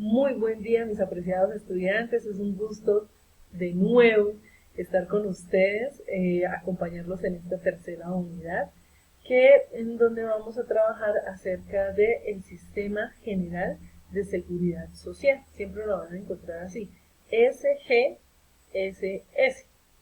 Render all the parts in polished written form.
Muy buen día, mis apreciados estudiantes. Es un gusto de nuevo estar con ustedes, acompañarlos en esta tercera unidad, en donde vamos a trabajar acerca del sistema general de seguridad social. Siempre lo van a encontrar así: SGSS,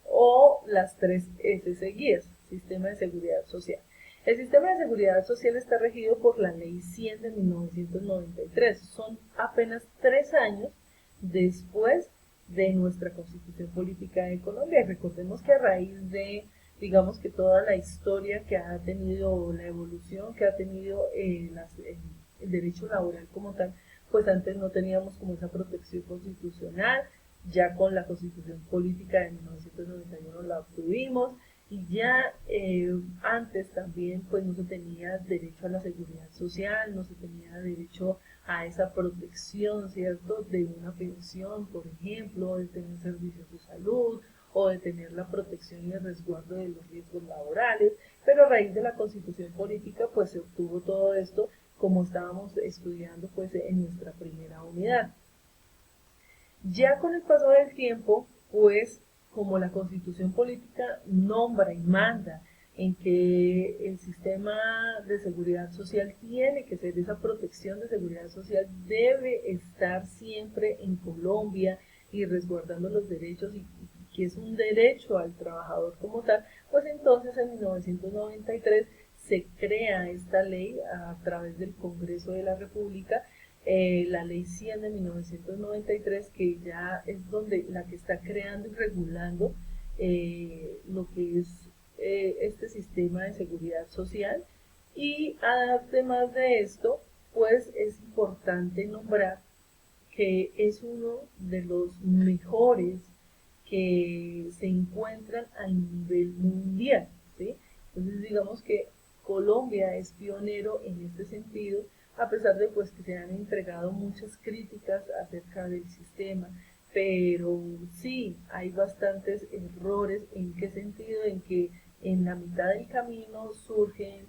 o las tres S seguidas: Sistema de Seguridad Social. El sistema de seguridad social está regido por la Ley 100 de 1993. Son apenas 3 años después de nuestra Constitución Política de Colombia. Y recordemos que a raíz de, digamos, que toda la historia que ha tenido, la evolución que ha tenido el derecho laboral como tal, pues antes no teníamos como esa protección constitucional. Ya con la Constitución Política de 1991 la obtuvimos, y ya antes también pues no se tenía derecho a la seguridad social, no se tenía derecho a esa protección, ¿cierto? De una pensión, por ejemplo, de tener servicios de salud, o de tener la protección y el resguardo de los riesgos laborales. Pero a raíz de la Constitución Política pues se obtuvo todo esto, como estábamos estudiando pues en nuestra primera unidad. Ya con el paso del tiempo, pues como la Constitución Política nombra y manda en que el sistema de seguridad social tiene que ser, esa protección de seguridad social debe estar siempre en Colombia y resguardando los derechos, y que es un derecho al trabajador como tal, pues entonces en 1993 se crea esta ley a través del Congreso de la República, la Ley 100 de 1993, que ya es donde la que está creando y regulando lo que es este sistema de seguridad social. Y además de esto, pues es importante nombrar que es uno de los mejores que se encuentran a nivel mundial, ¿sí? Entonces digamos que Colombia es pionero en este sentido, a pesar de pues que se han entregado muchas críticas acerca del sistema, pero sí hay bastantes errores. ¿En qué sentido? En que en la mitad del camino surgen,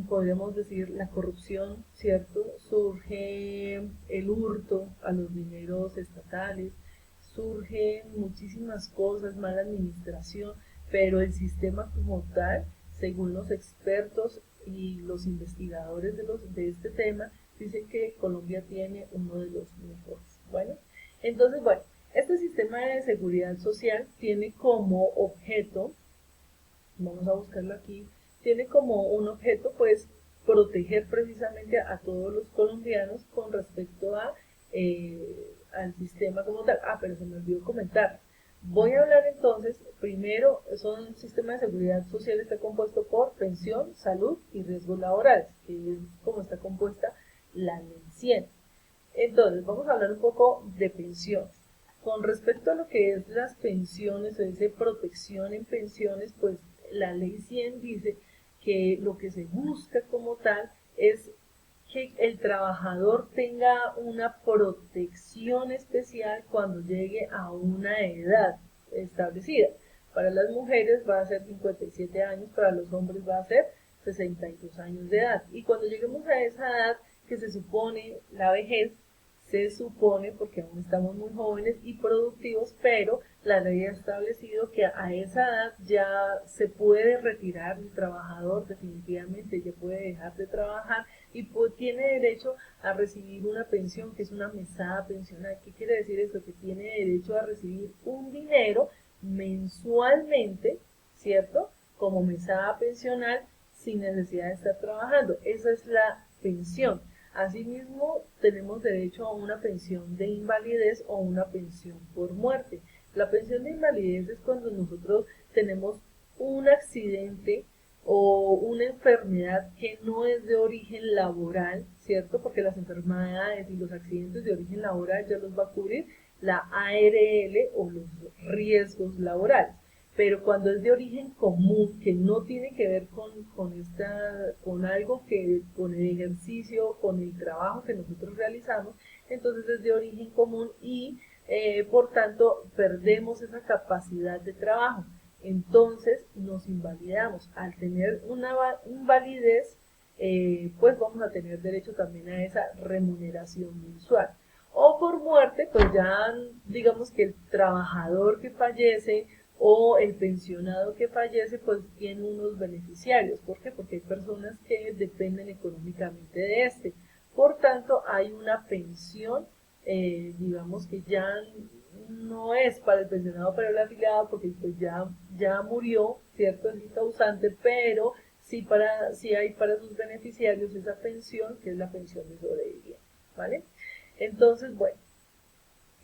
podríamos decir, la corrupción, ¿cierto? Surge el hurto a los dineros estatales, surgen muchísimas cosas, mala administración, pero el sistema como tal, según los expertos y los investigadores de este tema, dicen que Colombia tiene uno de los mejores. Bueno, entonces, bueno, este sistema de seguridad social tiene como objeto, vamos a buscarlo aquí, tiene como un objeto pues proteger precisamente a todos los colombianos con respecto al sistema como tal. Pero se me olvidó comentar. Voy a hablar entonces, primero, un sistema de seguridad social está compuesto por pensión, salud y riesgos laborales, que es como está compuesta la ley 100. Entonces, vamos a hablar un poco de pensiones. Con respecto a lo que es las pensiones, o dice protección en pensiones, pues la ley 100 dice que lo que se busca como tal es que el trabajador tenga una protección especial cuando llegue a una edad establecida. Para las mujeres va a ser 57 años, para los hombres va a ser 62 años de edad. Y cuando lleguemos a esa edad, que se supone la vejez, se supone, porque aún estamos muy jóvenes y productivos, pero la ley ha establecido que a esa edad ya se puede retirar el trabajador, definitivamente ya puede dejar de trabajar, y tiene derecho a recibir una pensión, que es una mesada pensional. ¿Qué quiere decir esto? Que tiene derecho a recibir un dinero mensualmente, ¿cierto? Como mesada pensional, sin necesidad de estar trabajando. Esa es la pensión. Asimismo, tenemos derecho a una pensión de invalidez o una pensión por muerte. La pensión de invalidez es cuando nosotros tenemos un accidente o una enfermedad que no es de origen laboral, ¿cierto? Porque las enfermedades y los accidentes de origen laboral ya los va a cubrir la ARL o los riesgos laborales. Pero cuando es de origen común, que no tiene que ver con algo que, con el ejercicio, con el trabajo que nosotros realizamos, entonces es de origen común, y por tanto perdemos esa capacidad de trabajo. Entonces nos invalidamos. Al tener una invalidez, pues vamos a tener derecho también a esa remuneración mensual. O por muerte, pues ya digamos que el trabajador que fallece o el pensionado que fallece, pues tiene unos beneficiarios. ¿Por qué? Porque hay personas que dependen económicamente de este. Por tanto, hay una pensión, digamos que ya no es para el pensionado, para el afiliado, porque pues ya murió, ¿cierto? El causante, pero sí hay para sus beneficiarios esa pensión, que es la pensión de sobreviviente, ¿vale? Entonces, bueno,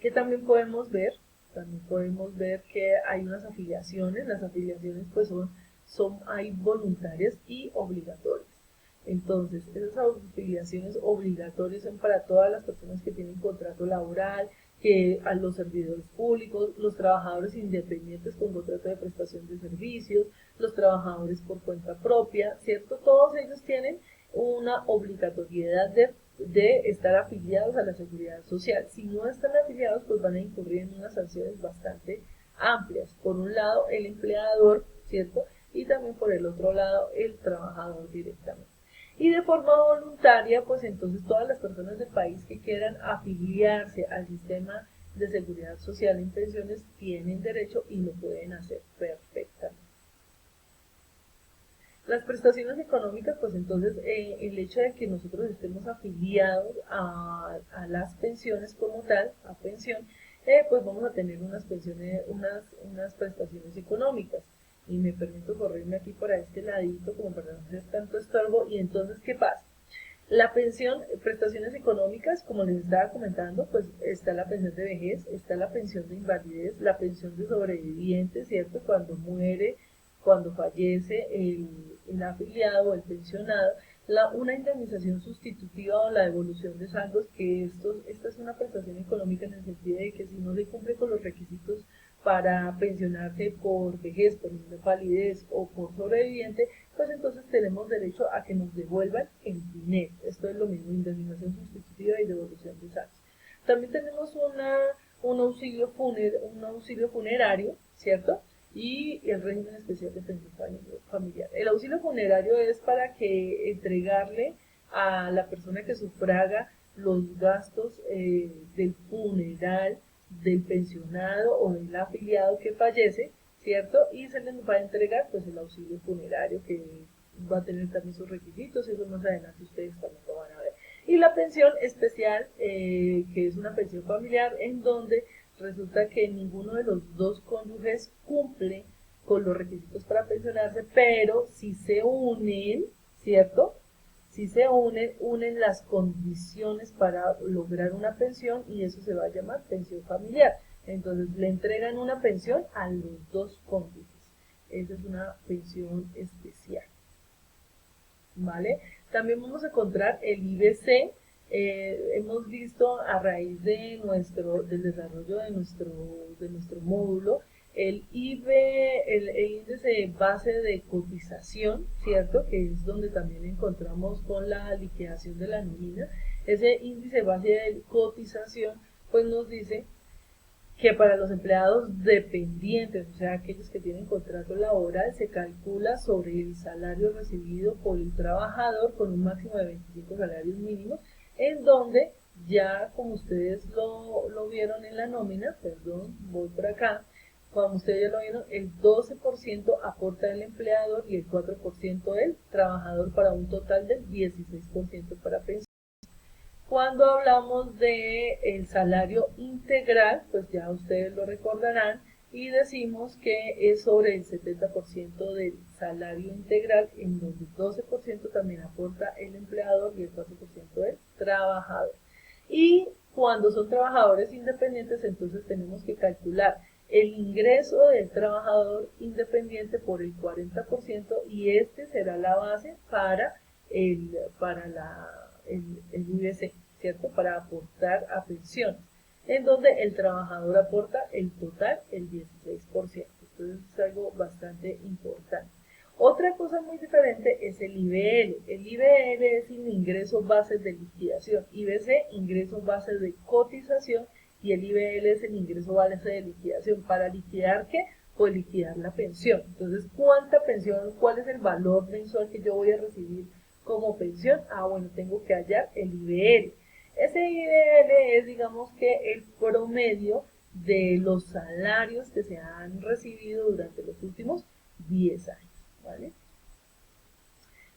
que también podemos ver, que hay unas afiliaciones, las afiliaciones pues hay voluntarias y obligatorias. Entonces, esas afiliaciones obligatorias son para todas las personas que tienen contrato laboral, que a los servidores públicos, los trabajadores independientes con contrato de prestación de servicios, los trabajadores por cuenta propia, ¿cierto? Todos ellos tienen una obligatoriedad de estar afiliados a la seguridad social. Si no están afiliados, pues van a incurrir en unas sanciones bastante amplias. Por un lado, el empleador, ¿cierto? Y también por el otro lado, el trabajador directamente. Y de forma voluntaria, pues entonces todas las personas del país que quieran afiliarse al sistema de seguridad social en pensiones tienen derecho y lo pueden hacer perfectamente. Las prestaciones económicas, pues entonces el hecho de que nosotros estemos afiliados a las pensiones como tal, a pensión, pues vamos a tener unas pensiones, unas prestaciones económicas. Y me permito correrme aquí por este ladito como para no hacer tanto estorbo. Y entonces, ¿qué pasa? La pensión, prestaciones económicas, como les estaba comentando, pues está la pensión de vejez, está la pensión de invalidez, la pensión de sobreviviente, ¿cierto? Cuando muere, cuando fallece el afiliado o el pensionado, una indemnización sustitutiva o la devolución de saldos, que esta es una prestación económica en el sentido de que si no se cumple con los requisitos para pensionarse por vejez, por invalidez o por sobreviviente, pues entonces tenemos derecho a que nos devuelvan el dinero. Esto es lo mismo, indemnización sustitutiva y devolución de saldos. También tenemos un auxilio funerario, ¿cierto? Y el régimen especial de pensión familiar. El auxilio funerario es para que entregarle a la persona que sufraga los gastos del funeral del pensionado o del afiliado que fallece, ¿cierto? Y se les va a entregar pues el auxilio funerario, que va a tener también sus requisitos, y eso más adelante ustedes también lo van a ver. Y la pensión especial, que es una pensión familiar en donde resulta que ninguno de los dos cónyuges cumple con los requisitos para pensionarse, pero si se unen, ¿cierto? Si se unen las condiciones para lograr una pensión, y eso se va a llamar pensión familiar. Entonces le entregan una pensión a los dos cónyuges. Esa es una pensión especial, ¿vale? También vamos a encontrar el IBC. Hemos visto a raíz del desarrollo de nuestro módulo, el índice de base de cotización, ¿cierto? Que es donde también encontramos con la liquidación de la nómina. Ese índice de base de cotización, pues nos dice que para los empleados dependientes, o sea, aquellos que tienen contrato laboral, se calcula sobre el salario recibido por el trabajador con un máximo de 25 salarios mínimos, en donde ya como ustedes lo vieron en la nómina, perdón, voy por acá, como ustedes ya lo vieron, el 12% aporta el empleador y el 4% el trabajador, para un total del 16% para pensión. Cuando hablamos de el salario integral, pues ya ustedes lo recordarán, y decimos que es sobre el 70% del salario integral, en donde el 12% también aporta el empleador y el 4% el trabajador. Y cuando son trabajadores independientes, entonces tenemos que calcular el ingreso del trabajador independiente por el 40%, y este será la base para el IBC, ¿cierto? Para aportar a pensiones, en donde el trabajador aporta el total, el 16%. Entonces es algo bastante importante. Otra cosa muy diferente es el IBL. El IBL es el ingreso base de liquidación, IBC, ingreso base de cotización, y el IBL es el ingreso base de liquidación. ¿Para liquidar qué? Pues liquidar la pensión. Entonces, ¿cuánta pensión, cuál es el valor mensual que yo voy a recibir como pensión? Ah, bueno, tengo que hallar el IBL. Ese IBL es, digamos que, el promedio de los salarios que se han recibido durante los últimos 10 años, ¿vale?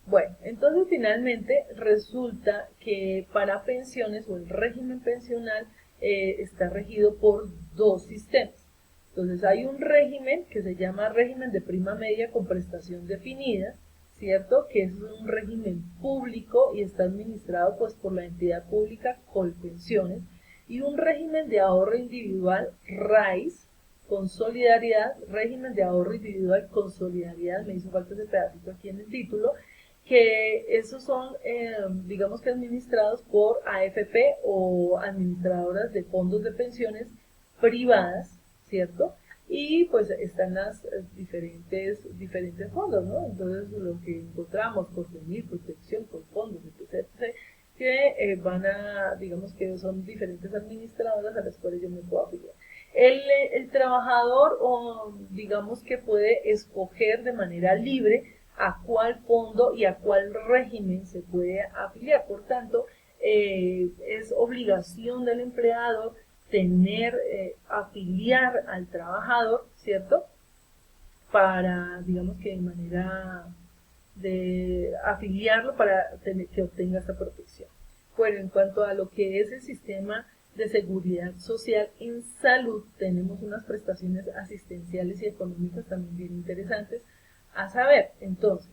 Bueno, entonces finalmente resulta que para pensiones o el régimen pensional está regido por dos sistemas. Entonces hay un régimen que se llama régimen de prima media con prestación definida, ¿cierto? Que es un régimen público y está administrado pues por la entidad pública Colpensiones, y un régimen de ahorro individual RAIS con solidaridad, régimen de ahorro individual con solidaridad, me hizo falta ese pedacito aquí en el título, que esos son, digamos que administrados por AFP o administradoras de fondos de pensiones privadas, ¿cierto? Y pues están las diferentes fondos, ¿no? Entonces lo que encontramos, Porvenir, Protección, por fondos, etc., que van a, digamos que son diferentes administradoras a las cuales yo me puedo afiliar. El trabajador, o digamos que puede escoger de manera libre a cuál fondo y a cuál régimen se puede afiliar. Por tanto, es obligación del empleador afiliar al trabajador, ¿cierto? Para, digamos que de manera de afiliarlo para que obtenga esta protección. Bueno, en cuanto a lo que es el sistema de seguridad social en salud, tenemos unas prestaciones asistenciales y económicas también bien interesantes a saber. Entonces,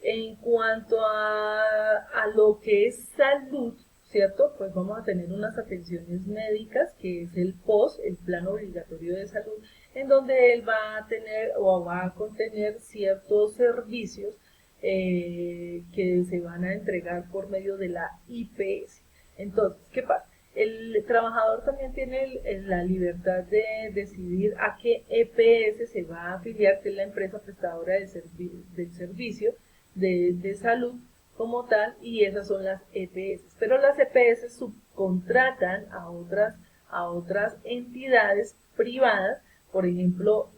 en cuanto a lo que es salud, ¿cierto? Pues vamos a tener unas atenciones médicas, que es el POS, el Plan Obligatorio de Salud, en donde él va a tener o va a contener ciertos servicios que se van a entregar por medio de la IPS. Entonces, ¿qué pasa? El trabajador también tiene la libertad de decidir a qué EPS se va a afiliar, que es la empresa prestadora del servicio de salud como tal, y esas son las EPS. Pero las EPS subcontratan a otras entidades privadas, por ejemplo,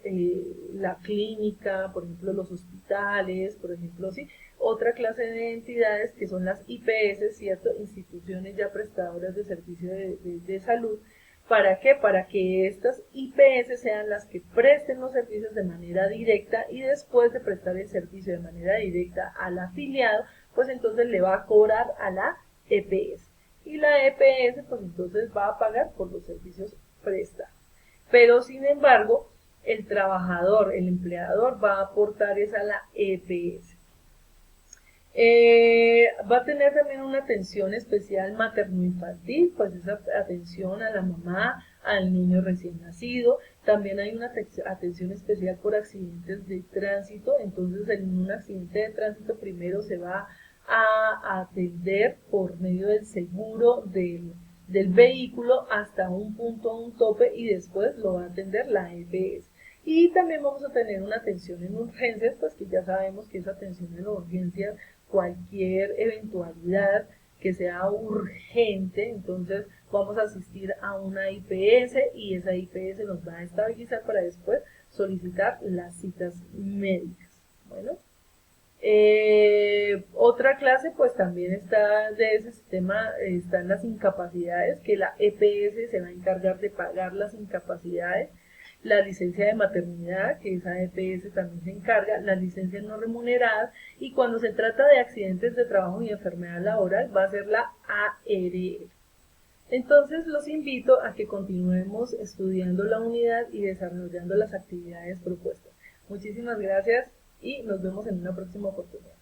la clínica, por ejemplo, los hospitales, por ejemplo, sí, otra clase de entidades que son las IPS, ¿cierto? Instituciones ya prestadoras de servicio de salud. ¿Para qué? Para que estas IPS sean las que presten los servicios de manera directa, y después de prestar el servicio de manera directa al afiliado, pues entonces le va a cobrar a la EPS. Y la EPS pues entonces va a pagar por los servicios prestados. Pero sin embargo, el trabajador, el empleador va a aportar esa a la EPS. Va a tener también una atención especial materno-infantil, pues esa atención a la mamá, al niño recién nacido. También hay una atención especial por accidentes de tránsito. Entonces, en un accidente de tránsito primero se va a atender por medio del seguro del vehículo hasta un punto, un tope, y después lo va a atender la EPS. Y también vamos a tener una atención en urgencias, pues que ya sabemos que esa atención en urgencias, cualquier eventualidad que sea urgente, entonces vamos a asistir a una IPS, y esa IPS nos va a estabilizar para después solicitar las citas médicas. Bueno, otra clase pues también está de ese sistema, están las incapacidades, que la EPS se va a encargar de pagar las incapacidades. La licencia de maternidad, que esa EPS también se encarga, las licencias no remuneradas, y cuando se trata de accidentes de trabajo y enfermedad laboral va a ser la ARL. Entonces los invito a que continuemos estudiando la unidad y desarrollando las actividades propuestas. Muchísimas gracias y nos vemos en una próxima oportunidad.